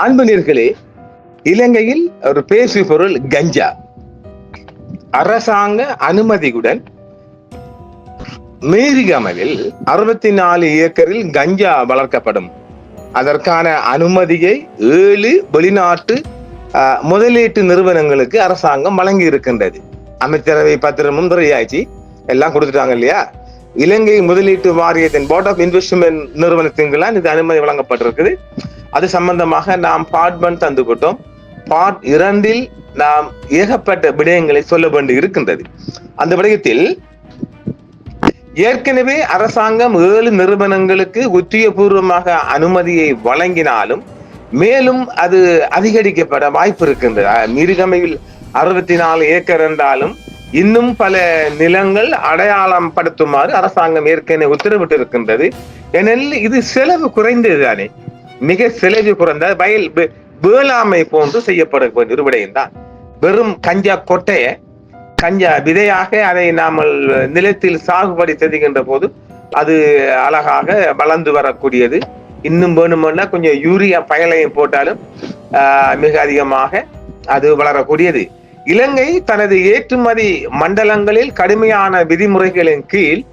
அன்பு நேயர்களே, இலங்கையில் ஒரு பேசு பொருள் கஞ்சா. அரசாங்க அனுமதியுடன் மேரிகமலில் 64 ஏக்கரில் கஞ்சா வளர்க்கப்படும். அதற்கான அனுமதியை 7 வெளிநாட்டு முதலீட்டு நிறுவனங்களுக்கு அரசாங்கம் வழங்கி இருக்கின்றது. அமைச்சரவை பத்திரமும் துறையாட்சி எல்லாம் கொடுத்துட்டாங்க இல்லையா? இலங்கை முதலீட்டு வாரியத்தின் போர்ட் ஆஃப் இன்வெஸ்ட்மெண்ட் நிறுவனத்தின்களால் இது அனுமதி வழங்கப்பட்டிருக்குது. அது சம்பந்தமாக நாம் பார்ட் 1 தந்துவிட்டோம். பார்ட் 2 நாம் ஏகப்பட்ட விடயங்களை சொல்ல வேண்டி இருக்கின்றது. அந்த விடயத்தில் ஏற்கனவே அரசாங்கம் 7 நிறுவனங்களுக்கு உத்தியபூர்வமாக அனுமதியை வழங்கினாலும் மேலும் அது அதிகரிக்கப்பட வாய்ப்பு இருக்கின்றது. மிருகமையில் 64 ஏக்கர் என்றாலும் இன்னும் பல நிலங்கள் அடையாளம் படுத்துமாறு அரசாங்கம் ஏற்கனவே உத்தரவிட்டு இருக்கின்றது. ஏனெனில் இது செலவு குறைந்தது தானே, மிக செலவு குறைந்த வயல் வேளாண்மை போன்று செய்யப்பட வேண்டிய ஒரு விடயம்தான். வெறும் கஞ்சா கொட்டைய கஞ்சா விதையாக அதை நாம் நிலத்தில் சாகுபடி செய்கின்ற போது அது அழகாக வளர்ந்து வரக்கூடியது. இன்னும் வேணுமென்னா கொஞ்சம் யூரியா பயலையும் போட்டாலும் மிக அதிகமாக அது வளரக்கூடியது. இலங்கை தனது ஏற்றுமதி மண்டலங்களில் கடுமையான விதிமுறைகளின் கீழ்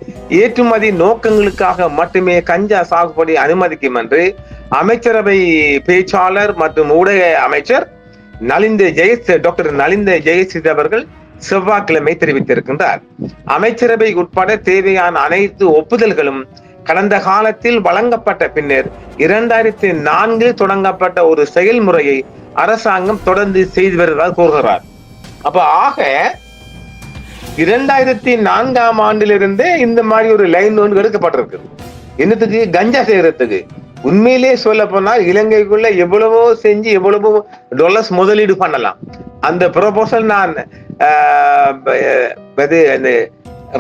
ஏற்றுமதி நோக்கங்களுக்காக மட்டுமே கஞ்சா சாகுபடி அனுமதிக்கும் என்று அமைச்சரவை பேச்சாளர் மற்றும் ஊடக அமைச்சர் டாக்டர் நலிந்த ஜெயசித் அவர்கள் செவ்வாய்க்கிழமை தெரிவித்திருக்கின்றார். அமைச்சரவை உட்பட தேவையான அனைத்து ஒப்புதல்களும் கடந்த காலத்தில் வழங்கப்பட்ட பின்னர் 2004 தொடங்கப்பட்ட ஒரு செயல்முறையை அரசாங்கம் தொடர்ந்து செய்து வருவதாக கூறுகிறார். அப்ப ஆக 2004 ஆண்டிலிருந்தே இந்த மாதிரி ஒரு லைன் ஒன்று எடுக்கப்பட்டிருக்கு. என்னத்துக்கு? கஞ்சா செய்யறதுக்கு. உண்மையிலே சொல்ல போனால் இலங்கைக்குள்ள எவ்வளவோ செஞ்சு எவ்வளவோ டாலர்ஸ் முதலீடு பண்ணலாம். அந்த ப்ரொபோசல் நான்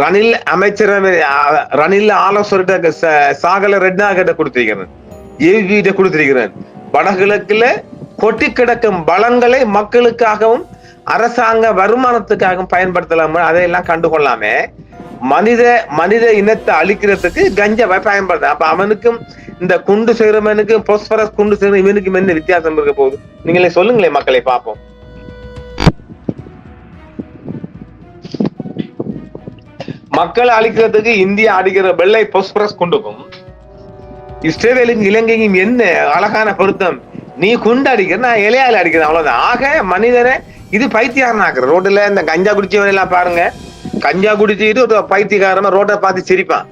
ரணில் அமைச்சரவை ரணில் ஆலோசகர் சாகல ரெட்னா கிட்ட கொடுத்திருக்கிறேன், ஏவிட்ட கொடுத்திருக்கிறேன். வடகிழக்குல கொட்டி கிடக்கும் வளங்களை மக்களுக்காகவும் அரசாங்க வருமானத்துக்காகவும் பயன்படுத்தலாம். அதையெல்லாம் கண்டுகொள்ளாம மனித இனத்தை அழிக்கிறதுக்கு கஞ்சாவை பயன்படுத்த. அப்ப அவனுக்கும் இந்த குண்டு செய்யறவனுக்கும் போஸ்பரஸ் குண்டு செய்யற இவனுக்கும் என்ன வித்தியாசம் இருக்க போகுது? நீங்களே சொல்லுங்களேன் மக்களை, பார்ப்போம். மக்களை அழிக்கிறதுக்கு இந்தியா அடிக்கிற வெள்ளை போஸ்பரஸ் குண்டுக்கும் இஸ்ரேலுக்கும் இலங்கையும் என்ன அழகான பொருத்தம்! நீ குண்டு அடிக்கிற, நான் இலையால அடிக்கிறேன், அவ்வளவுதான். ஆக மனிதனை இது பைத்தியாரன் ஆக்குற. ரோட்ல இந்த கஞ்சா குடிச்சவன் எல்லாம் பாருங்க, கஞ்சா குடிச்சுட்டு ஒரு பைத்தியக்காரமா ரோட்டை பார்த்து சிரிப்பான்,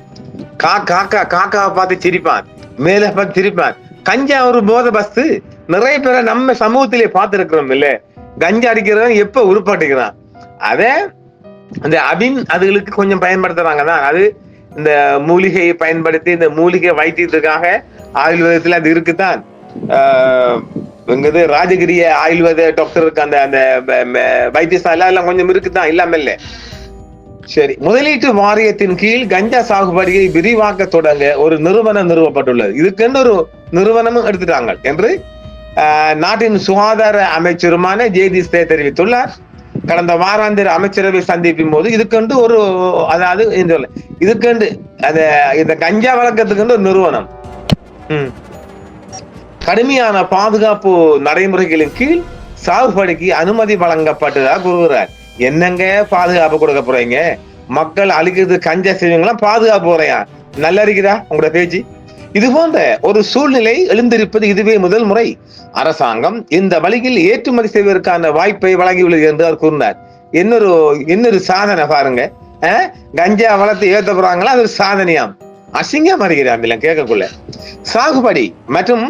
காக்காவை பார்த்து சிரிப்பான், மேல பார்த்து சிரிப்பான். கஞ்சா ஒரு போத பஸ்து. நிறைய பேரை நம்ம சமூகத்திலே பார்த்திருக்கிறோம் இல்ல, கஞ்சா அடிக்கிறவன் எப்ப உருப்பாட்டுக்கிறான். அதே அந்த அதுகளுக்கு கொஞ்சம் பயன்படுத்துறாங்க தான். அது இந்த மூலிகையை பயன்படுத்தி இந்த மூலிகை வைத்தியத்துக்காக ஆயுர்வேதத்துல அது இருக்குதான். ராஜகிரி ஆயுர்வேத டாக்டருக்கு அந்த அந்த வைத்தியசாலை எல்லாம் கொஞ்சம் இருக்குதான், இல்லாம இல்ல. சரி, முதலீட்டு வாரியத்தின் கீழ் கஞ்சா சாகுபடியை விரிவாக்க தொடங்க ஒரு நிறுவனம் நிறுவப்பட்டுள்ளது. இதுக்கென்று ஒரு நிறுவனமும் எடுத்துட்டாங்க என்று நாட்டின் சுகாதார அமைச்சருமான ஜெயதீஷ் தெரிவித்துள்ளார். கடந்த வாராந்திர அமைச்சரவை சந்திப்பின் போது இதுக்கென்று ஒரு அதாவது இதுக்கென்று இந்த கஞ்சா வழக்கத்துக்கு ஒரு நிறுவனம் கடுமையான பாதுகாப்பு நடைமுறைகளின் கீழ் சாகுபடிக்கு அனுமதி வழங்கப்பட்டதாக கூறுகிறார். என்னங்க பாதுகாப்பு கொடுக்க போறீங்க? மக்கள் அழிக்கிறது கஞ்சா செய்வீங்களாம், பாதுகாப்பு போறையா? நல்லா இருக்குதா உங்களோட பேச்சு? இது போன்ற ஒரு சூழ்நிலை எழுந்திருப்பது இதுவே முதல் முறை. அரசாங்கம் இந்த வழியில் ஏற்றுமதி செய்வதற்கான வாய்ப்பை வழங்கியுள்ளது என்று அவர் கூறினார். இன்னொரு சாதனை பாருங்க. கஞ்சா வளர்த்து ஏற்ற போறாங்களா, அது ஒரு சாதனையாம். அசிங்கம் அறிகிறான் கேட்கக்குள்ள. சாகுபடி மற்றும்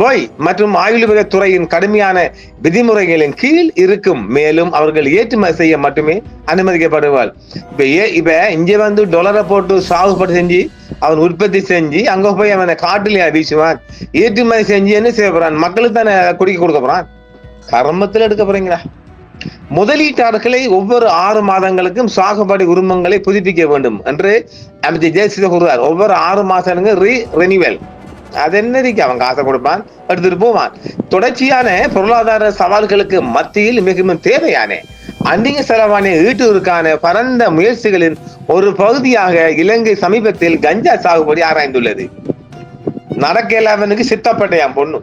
போய் மற்றும் ஆயுர்வேத துறையின் கடுமையான விதிமுறைகளின் கீழ் இருக்கும். மேலும் அவர்கள் ஏற்றுமதி செய்ய மட்டுமே அனுமதிக்கப்படுவார். இப்ப இங்க டொலரை போட்டு சாகுபடி செஞ்சு அவன் உற்பத்தி செஞ்சு அங்க போய் அவனை காட்டுல வீசுவான். ஏற்றுமதி செஞ்சு என்ன செய்ய போறான்? மக்களுக்கு தானே குடிக்க கொடுக்க போறான். கர்மத்துல எடுக்க போறீங்களா? முதலீட்டாளர்களை ஒவ்வொரு 6 மாதங்களுக்கும் சாகுபடி உரிமங்களை புதுப்பிக்க வேண்டும் என்று அமைச்சர் ஜெயசித் கூறுவார். ஒவ்வொரு 6 மாதங்களுக்கு ரெனிவல். அது என்னதிக்கு அவன் காசை கொடுப்பான், எடுத்துட்டு போவான். தொடர்ச்சியான பொருளாதார சவால்களுக்கு மத்தியில் மிகவும் தேவையான அந்நிய செலவான ஈட்டுவதற்கான பரந்த முயற்சிகளின் ஒரு பகுதியாக இலங்கை சமீபத்தில் கஞ்சா சாகுபடி ஆராய்ந்துள்ளது. நடக்கலாமனுக்கு சித்தப்பட்டையாம் பொண்ணு.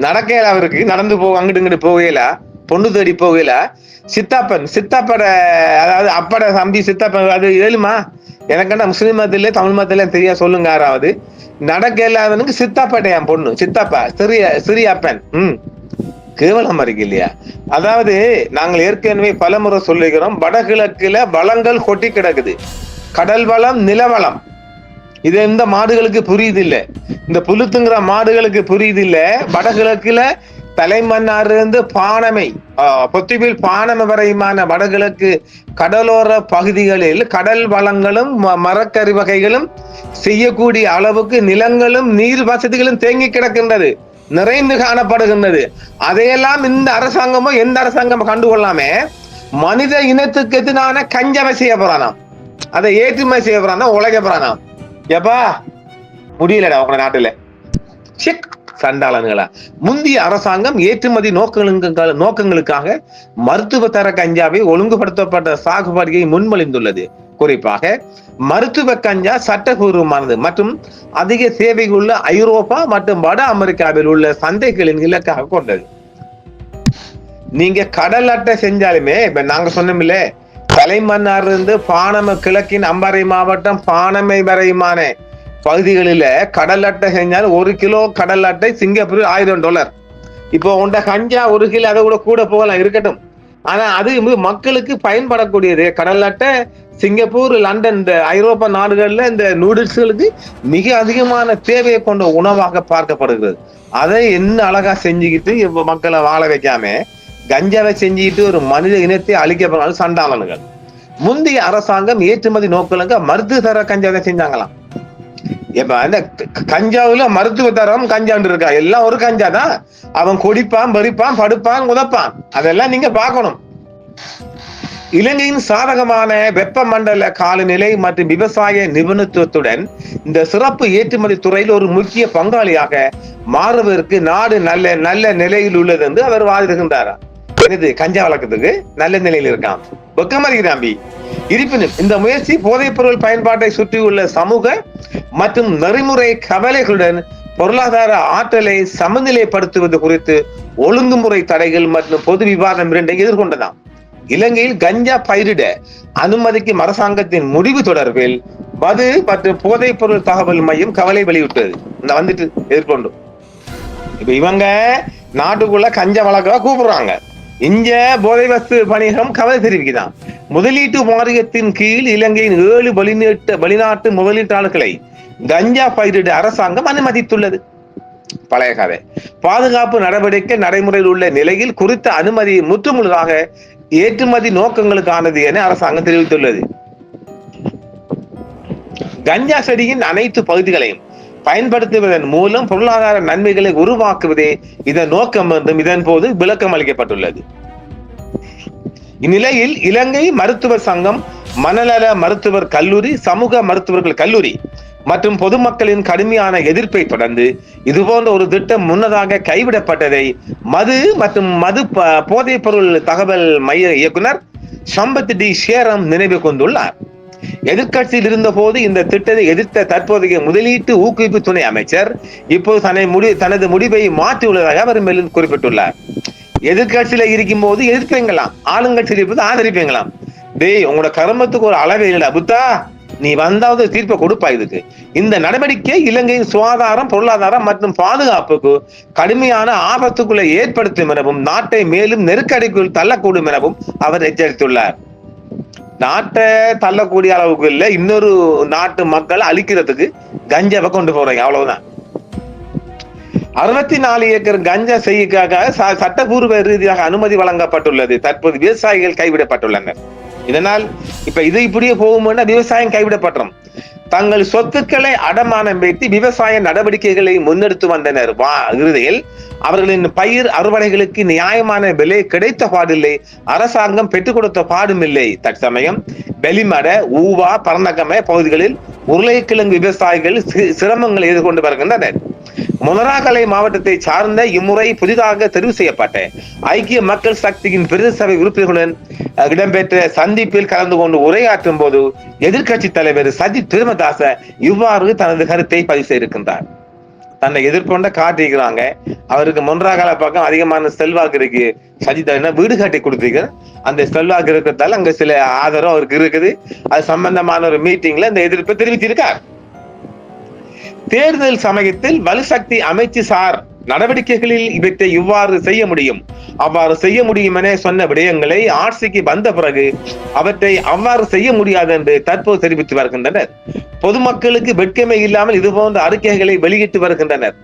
நடக்கையில அவருக்கு நடந்து அங்கிட்டு இங்கிட்டு போகல, பொண்ணு தேடி போகல. சித்தப்பட அதாவது அப்பட தம்பி சித்தப்பன் அது ஏழுமா எனக்கு என்ன முஸ்லிம் மதத்துல தமிழ் மதத்துல தெரியா சொல்லுங்க யாராவது. நடக்க இல்லாதவனுக்கு சித்தாப்பட்ட என் பொண்ணு சித்தப்பா சிறியப்பன் கேவலம் இருக்கு இல்லையா? அதாவது நாங்கள் ஏற்கனவே பலமுறை சொல்லுகிறோம், வடகிழக்குல வளங்கள் கொட்டி கிடக்குது. கடல் வளம், நிலவளம். இது இந்த மாடுகளுக்கு புரியுது இல்ல, இந்த புலுத்துங்கிற மாடுகளுக்கு புரியுது இல்ல. வடகிழக்குல தலைமன்னார் இருந்து பானமை பொத்திவில் பானமை வரையுமான வடகிழக்கு கடலோர பகுதிகளில் கடல் வளங்களும் மரக்கறி வகைகளும் செய்யக்கூடிய அளவுக்கு நிலங்களும் நீர் வசதிகளும் தேங்கி கிடக்கின்றது, நிறைந்து காணப்படுகின்றது. அதையெல்லாம் இந்த அரசாங்கமோ எந்த அரசாங்கமோ கண்டுகொள்ளாமே மனித இனத்துக்கு எதிரான கஞ்சவை செய்ய போறானாம், அதை ஏற்றுமை செய்ய போறானா, உழைக்க போறானாம். எப்பா முடியலடா உங்க நாட்டுல சண்டாளன்களா. முந்தைய அரசாங்கம் ஏற்றுமதி நோக்கங்களுக்காக மருத்துவ தர கஞ்சாவை ஒழுங்குபடுத்தப்பட்ட சாகுபடியை முன்மொழிந்துள்ளது. குறிப்பாக மருத்துவ கஞ்சா சட்டபூர்வமானது மற்றும் அதிக தேவை உள்ள ஐரோப்பா மற்றும் வட அமெரிக்காவில் உள்ள சந்தைகளின் இலக்காக கொண்டது. நீங்க கடல் அட்டை செஞ்சாலுமே இப்ப நாங்க சொன்னோம்ல, தலைமன்னார் இருந்து பானம கிழக்கின் அம்பாறை மாவட்டம் பானமை வரையுமான பகுதிகளில கடல் அட்டை செஞ்சாலும் 1 கிலோ கடல் அட்டை சிங்கப்பூர் $1000. இப்போ உண்ட கஞ்சா 1 கிலோ அதை கூட போகலாம் இருக்கட்டும். ஆனா அது மக்களுக்கு பயன்படக்கூடியது. கடல் அட்டை சிங்கப்பூர், லண்டன், இந்த ஐரோப்பா நாடுகள்ல இந்த நூடுல்ஸ்களுக்கு மிக அதிகமான தேவையை கொண்ட உணவாக பார்க்கப்படுகிறது. அதை என்ன அழகா செஞ்சுக்கிட்டு இப்ப மக்களை வாழ வைக்காம கஞ்சாவை செஞ்சுக்கிட்டு ஒரு மனித இனத்தை அழிக்கப்படாலும் சண்டாளன்கள். முந்தைய அரசாங்கம் ஏற்றுமதி நோக்கலங்க மருத்துவ தர கஞ்சாவை செஞ்சாங்களாம். இப்ப அந்த கஞ்சாவுல மருத்துவ தரம் கஞ்சாண்டு இருக்கா, எல்லாம் ஒரு கஞ்சா தான். அவன் குடிப்பான், பறிப்பான், படுப்பான், உதப்பான். அதெல்லாம் நீங்க பார்க்கணும். இலங்கையின் சாதகமான வெப்பமண்டல காலநிலை மற்றும் விவசாய நிபுணத்துவத்துடன் இந்த சிறப்பு ஏற்றுமதி துறையில் ஒரு முக்கிய பங்காளியாக மாறுவதற்கு நாடு நல்ல நல்ல நிலையில் உள்ளது என்று அவர் வாதிடுகின்றாரா. கஞ்சா வழக்கத்துக்கு நல்ல நிலையில் இருக்கான், வெக்கமறிக்கிறாம்பி. இருப்பினும் இந்த முயற்சி போதைப் பொருள் பயன்பாட்டை சுற்றியுள்ள சமூக மற்றும் நெறிமுறை கவலைகளுடன் பொருளாதார ஆற்றலை சமநிலைப்படுத்துவது குறித்து ஒழுங்குமுறை தடைகள் மற்றும் பொது விவாதம் இரண்டை எதிர்கொண்டதாம். இலங்கையில் கஞ்சா பயிரிட அனுமதிக்கும் அரசாங்கத்தின் முடிவு தொடர்பில் மது மற்றும் போதைப் பொருள் தகவல் மையம் கவலை வெளியிட்டது. வந்துட்டு எதிர்கொண்டு இப்ப இவங்க நாட்டுக்குள்ள கஞ்சா வழக்க கூப்பிடுறாங்க. இங்க போதை வஸ்து பணிகம் கவலை தெரிவிக்கிறான். முதலீட்டு வாரியத்தின் கீழ் இலங்கையின் 7 வெளிநாட்டு முதலீட்டாளர்களை கஞ்சா பயிரிட அரசாங்கம் அனுமதித்துள்ளது. பழைய கதை. பாதுகாப்பு நடவடிக்கை நடைமுறையில் உள்ள நிலையில் குறித்த அனுமதி முற்றுமுழுதாக ஏற்றுமதி நோக்கங்களுக்கானது என அரசாங்கம் தெரிவித்துள்ளது. கஞ்சா செடியின் அனைத்து பகுதிகளையும் பயன்படுத்துவதன் மூலம் பொருளாதார நன்மைகளை உருவாக்குவதே இதன் நோக்கம் என்றும் இதன் போது விளக்கம் அளிக்கப்பட்டுள்ளது. இந்நிலையில் இலங்கை மருத்துவர் சங்கம், மனநல மருத்துவர் கல்லூரி, சமூக மருத்துவர்கள் கல்லூரி மற்றும் பொதுமக்களின் கடுமையான எதிர்ப்பை தொடர்ந்து இதுபோன்ற ஒரு திட்டம் முன்னதாக கைவிடப்பட்டதை மது மற்றும் போதைப் பொருள் தகவல் மைய இயக்குனர் சம்பத் டி சேரம் நினைவு கொண்டுள்ளார். எதிர்கட்சியில் இருந்த போது இந்த திட்டத்தை எதிர்த்த தற்போதைய முதலீட்டு ஊக்குவிப்பு துணை அமைச்சர் இப்போது தனது முடிவை மாற்றியுள்ளதாக அவர் மேலும் குறிப்பிட்டுள்ளார். எதிர்கட்சியில இருக்கும் போது எதிர்ப்பீங்களாம், ஆளுங்கட்சியில் இருப்பது ஆதரிப்பீங்களாம். டேய், உங்களோட கர்மத்துக்கு ஒரு அளவே இல்லடா புத்தா, நீ வந்தாவது தீர்ப்பை கொடுப்பா. இதுக்கு இந்த நடவடிக்கை இலங்கையின் சுகாதாரம், பொருளாதாரம் மற்றும் பாதுகாப்புக்கு கடுமையான ஆபத்துக்குள்ள ஏற்படுத்தும் எனவும் நாட்டை மேலும் நெருக்கடிக்குள் தள்ளக்கூடும் எனவும் அவர் எச்சரித்துள்ளார். நாட்டை தள்ளக்கூடிய அளவுக்கு இல்ல, இன்னொரு நாட்டு மக்கள் அழிக்கிறதுக்கு கஞ்சாவை கொண்டு போறீங்க, அவ்வளவுதான். 64 ஏக்கர் கஞ்சா செய்யக்காக சட்டபூர்வ ரீதியாக அனுமதி வழங்கப்பட்டுள்ளது. தற்போது விவசாயிகள் கைவிடப்பட்டுள்ளனர். இதனால் இப்ப இது இப்படியே போகும்னா விவசாயம் கைவிடப்பட்டோம். தங்கள் சொத்துக்களை அடமானம் வைத்து விவசாய நடவடிக்கைகளை முன்னெடுத்து வந்தனர். இறுதியில் அவர்களின் பயிர் அறுவடைகளுக்கு நியாயமான விலை கிடைத்த பாடில்லை, அரசாங்கம் பெற்றுக் கொடுத்த பாடும் இல்லை. தற்சமயம் வெளிமட, ஊவா, பரணகம பகுதிகளில் உருளைக்கிழங்கு விவசாயிகள் சிரமங்களை எதிர்கொண்டு வருகின்றனர். மொனராகலை மாவட்டத்தை சார்ந்த இம்முறை புதிதாக தெரிவு செய்யப்பட்ட ஐக்கிய மக்கள் சக்தியின் பிரதேச சபை உறுப்பினர்களுடன் இடம்பெற்ற சந்திப்பில் கலந்து கொண்டு உரையாற்றும் போது எதிர்கட்சி தலைவர் சஜித் பிரேமதாச இவ்வாறு தனது கருத்தை பதிவு செய்திருக்கின்றார். தன்னை எதிர்கொண்ட காட்டிக்கிறாங்க. அவருக்கு மொன்றாகால பக்கம் அதிகமான செல்வாக்கு இருக்கு. சஜித் என்ன வீடு கட்டி கொடுத்திருக்க, அந்த செல்வாக்கு இருக்கிறதால அங்க சில ஆதரவு அவருக்கு இருக்குது. அது சம்பந்தமான ஒரு மீட்டிங்ல இந்த எதிர்ப்பை தெரிவித்திருக்கார். தேர்தல் சமயத்தில் வலுசக்தி அமைச்சு சார் நடவடிக்கைகளில் இவற்றை இவ்வாறு செய்ய முடியும், அவ்வாறு செய்ய முடியும் என சொன்ன விடயங்களை ஆட்சிக்கு வந்த பிறகு அவற்றை அவ்வாறு செய்ய முடியாது என்று தற்போது தெரிவித்து வருகின்றனர். பொதுமக்களுக்கு வெட்கமே இல்லாமல் இது போன்ற அறிக்கைகளை வெளியிட்டு வருகின்றனர்.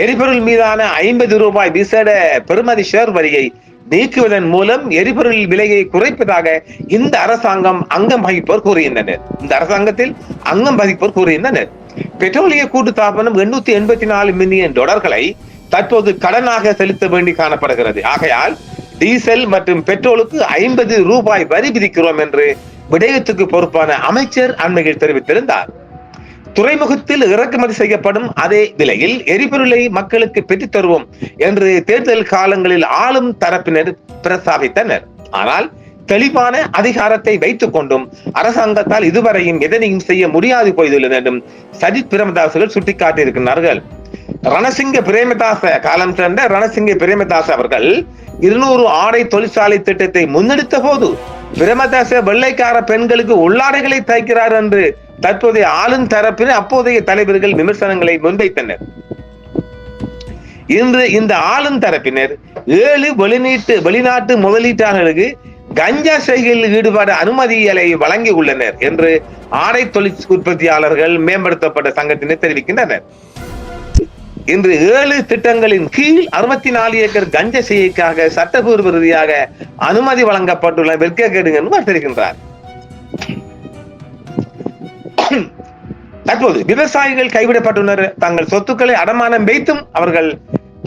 எரிபொருள் மீதான 50 ரூபாய் விசேட பெறுமதி ஷேர் வரியை நீக்குவதன் மூலம் எரிபொருள் விலையை குறைப்பதாக இந்த அரசாங்கம் அங்கம் வகிப்போர் கூறுகின்றனர். இந்த அரசாங்கத்தில் அங்கம் வகிப்போர் கூறுகின்றனர். பெட்ரோலிய கூட்டு தாபனம் 884 மில்லியன் டாலர்களை தற்போது கடனாக செலுத்த வேண்டி காணப்படுகிறது. ஆகையால் டீசல் மற்றும் பெட்ரோலுக்கு 50 ரூபாய் வரி விதிக்கிறோம் என்று விடயத்துக்கு பொறுப்பான அமைச்சர் அண்மையில் தெரிவித்திருந்தார். துறைமுகத்தில் இறக்குமதி செய்யப்படும் அதே விலையில் எரிபொருளை மக்களுக்கு பெற்றுத் தருவோம் என்று தேர்தல் காலங்களில் ஆளும் தரப்பினர் பிரஸ்தாபித்தனர். ஆனால் தெளிவான அதிகாரத்தை வைத்துக் கொண்டும் அரசாங்கத்தால் இதுவரையும் எதனையும் செய்ய முடியாது போயுள்ளது என்றும் சஜித் பிரேமதாசர்கள் சுட்டிக்காட்டியிருக்கிறார்கள். ரணசிங்க பிரேமதாச காலம் சென்ற ரணசிங்க பிரேமதாச அவர்கள் 200 ஆடை தொழிற்சாலை திட்டத்தை முன்னெடுத்த போது பிரேமதாச வெள்ளைக்கார பெண்களுக்கு உள்ளாடைகளை தைக்கிறார் என்று தற்போதைய ஆளும் தரப்பினர் அப்போதைய தலைவர்கள் விமர்சனங்களை முன்வைத்தனர். இன்று இந்த ஆளும் தரப்பினர் 7 வெளிநாட்டு முதலீட்டாளர்களுக்கு கஞ்சா செய்கையில் ஈடுபட அனுமதிகளை வழங்கி உள்ளனர் என்று ஆடை தொழில் உற்பத்தியாளர்கள் மேம்படுத்தப்பட்ட சங்கத்தினர் தெரிவிக்கின்றனர். இன்று 7 திட்டங்களின் கீழ் 64 ஏக்கர் கஞ்சா செய்கைக்காக சட்டப்பூர்வ ரீதியாக அனுமதி வழங்கப்பட்டுள்ள வெட்கக்கேடு என்று தெரிவிக்கின்றார். தற்போது விவசாயிகள் கைவிடப்பட்டுள்ளனர். தங்கள் சொத்துக்களை அடமானம் வைத்தும் அவர்கள்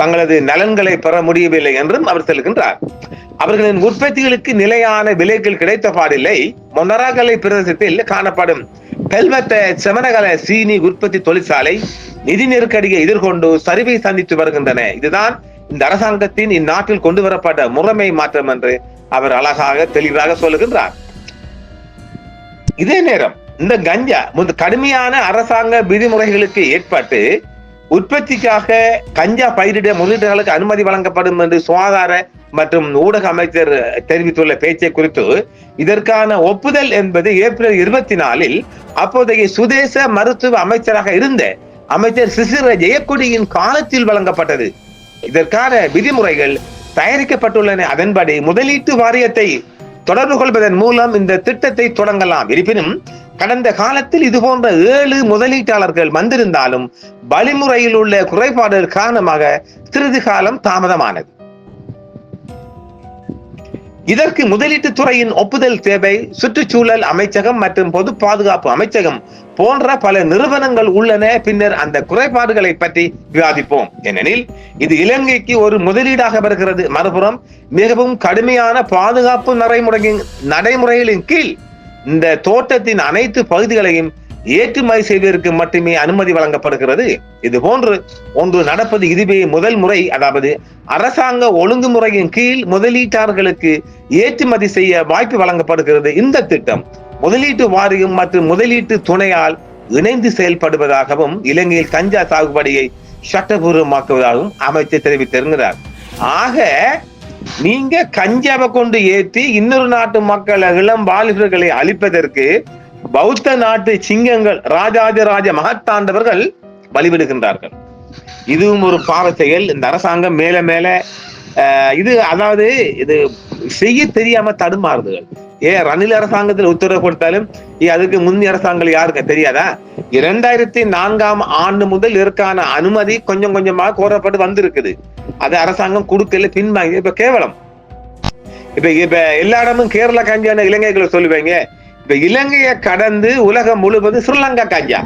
தங்களது நலன்களை பெற முடியவில்லை என்றும் அவர் சொல்கின்றார். அவர்களின் உற்பத்திகளுக்கு நிலையான விலைகள் கிடைத்த பாடில்லை. மொனராகலை பிரதேசத்தில் காணப்படும் பெல்வத்த செமனகல சீனி உற்பத்தி தொழிற்சாலை நிதி நெருக்கடியை எதிர்கொண்டு சரிவை சந்தித்து வருகின்றன. இதுதான் இந்த அரசாங்கத்தின் இந்நாட்டில் கொண்டு வரப்பட்ட முறைமை மாற்றம் என்று அவர் அழகாக தெளிவாக சொல்லுகின்றார். இதே நேரம் இந்த கஞ்சா கடுமையான அரசாங்க விதிமுறைகளுக்கு ஏற்பட்டு உற்பத்திக்காக கஞ்சா பயிரிட முதலீட்டாளர்களுக்கு அனுமதி வழங்கப்படும் என்று சுகாதார மற்றும் ஊடக அமைச்சர் தெரிவித்துள்ள பேச்சை குறித்து இதற்கான ஒப்புதல் என்பது ஏப்ரல் 24 அப்போதைய சுதேச மருத்துவ அமைச்சராக இருந்த அமைச்சர் சிசிர ஜெயக்கொடியின் காலத்தில் வழங்கப்பட்டது. இதற்கான விதிமுறைகள் தயாரிக்கப்பட்டுள்ளன. அதன்படி முதலீட்டு வாரியத்தை தொடர்பு கொள்வதன் மூலம் இந்த திட்டத்தை தொடங்கலாம். இருப்பினும் கடந்த காலத்தில் இது போன்ற 7 முதலீட்டாளர்கள் வந்திருந்தாலும் வழிமுறையில் உள்ள குறைபாடுகள் காரணமாக சிறிது காலம் தாமதமானது. இதற்கு முதலீட்டு துறையின் ஒப்புதல் தேவை. சுற்றுச்சூழல் அமைச்சகம் மற்றும் பொது பாதுகாப்பு அமைச்சகம் போன்ற பல நிறுவனங்கள் உள்ளன. பின்னர் அந்த குறைபாடுகளை பற்றி விவாதிப்போம். ஏனெனில் இது இலங்கைக்கு ஒரு முதலீடாக வருகிறது. மறுபுறம் மிகவும் கடுமையான பாதுகாப்பு நடைமுறைகளின் கீழ் இந்த தோட்டத்தின் அனைத்து பகுதிகளையும் ஏற்றுமதி செய்வதற்கு மட்டுமே அனுமதி வழங்கப்படுகிறது. இது போன்று ஒன்று நடப்பது இதுவே முதல் முறை. அதாவது அரசாங்க ஒழுங்குமுறையின் கீழ் முதலீட்டாளர்களுக்கு ஏற்றுமதி செய்ய வாய்ப்பு வழங்கப்படுகிறது. இந்த திட்டம் முதலீட்டு வாரியம் மற்றும் முதலீட்டு துணையால் இணைந்து செயல்படுவதாகவும் இலங்கையில் கஞ்சா சாகுபடியை சட்டபூர்வமாக்குவதாகவும் அமைச்சர் தெரிவித்திருக்கிறார். ஆக நீங்க கஞ்சாவை கொண்டு ஏற்றி இன்னொரு நாட்டு மக்கள் இளம் வாலிபர்களை அழிப்பதற்கு பௌத்த நாட்டு சிங்கங்கள் ராஜாதிராஜ மகத்தாண்டவர்கள் வழிவிடுகின்றார்கள். இதுவும் ஒரு பாவ செயல். இந்த அரசாங்கம் மேல மேல இது அதாவது இது செய்ய தெரியாம தடுமாறுதுகள். ரணில் அரசாங்கத்தில் உத்தரவு கொடுத்தாலும் அதுக்கு முந்தைய அரசாங்கம் யாருக்கு தெரியாதா? 2004ஆம் ஆண்டு முதல் இதற்கான அனுமதி கொஞ்சம் கொஞ்சமாக கோரப்பட்டு வந்திருக்குது. அது அரசாங்கம் கொடுக்கல, பின்வாங்கி. இப்ப கேவலம் இப்ப எல்லா இடமும் கேரளா கஞ்சான இலங்கைகளை சொல்லுவாங்க. இப்ப இலங்கையை கடந்து உலகம் முழுவதும் ஸ்ரீலங்கா கஞ்சா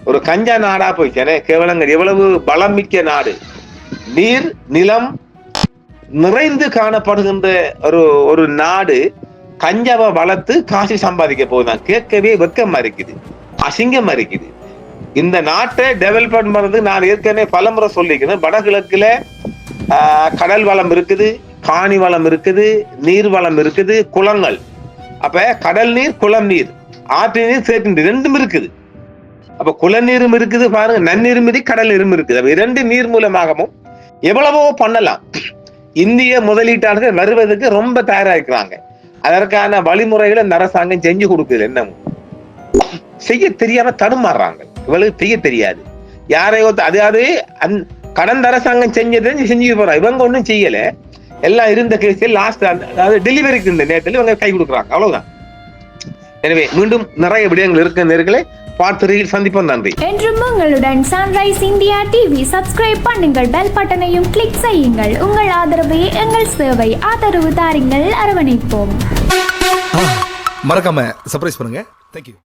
ஒரு கஞ்சா நாடா போயிச்சே. கேவலங்கள் எவ்வளவு பலம் மிக்க நாடு. நீர் நிலம் நிறைந்து காணப்படுகின்ற ஒரு நாடு கஞ்சாவை வளர்த்து காசு சம்பாதிக்க போகுதான். கேட்கவே வெக்கமா இருக்குது, அசிங்கமா இருக்குது. இந்த நாட்டை டெவலப்மெண்ட் பண்றது நான் ஏற்கனவே பலமுறை சொல்லிக்கிறேன். வடகிழக்குல கடல் வளம் இருக்குது, காணி வளம் இருக்குது, நீர் வளம் இருக்குது, குளங்கள். அப்ப கடல் நீர், குளம் நீர், ஆற்று நீர், சேற்று நீர் ரெண்டும் இருக்குது. அப்ப குளநீரும் இருக்குது பாருங்க, நன்னீரும் இருக்குது, கடல் நீரும் இருக்குது. அப்ப 2 நீர் மூலமாகவும் எவ்வளவோ பண்ணலாம். இந்திய முதலீட்டாளர்கள் வருவதற்கு ரொம்ப தயாராகிறாங்க. அதற்கான வழிமுறைகளை இந்த அரசாங்கம் செஞ்சு கொடுக்குது. என்ன செய்ய தெரியாம தடுமாறுறாங்க. இவளுக்கு செய்ய தெரியாது. யாரையோ அதாவது கடந்த அரசாங்கம் செஞ்சதை செஞ்சு போறாங்க. இவங்க ஒன்றும் செய்யல. எல்லாம் இருந்த கேஸில் லாஸ்ட் அதாவது டெலிவரிக்கு இந்த நேரத்தில் இவங்க கை கொடுக்குறாங்க. அவ்வளவுதான். எனவே மீண்டும் நிறைய விடயங்கள் இருக்க நேர்களை பார்த்து சந்திப்போம். நன்றி. என்றும் உங்களுடன் சன்ரைஸ் இந்தியா டிவி சப்ஸ்கிரைப் பண்ணுங்கள், பெல் பட்டனையும் கிளிக் செய்யுங்கள். உங்கள் ஆதரவே எங்கள் சேவை. ஆதரவு தாருங்கள், அரவணைப்போம். மறக்காம சர்ப்ரைஸ் பண்ணுங்க. தேங்க்யூ.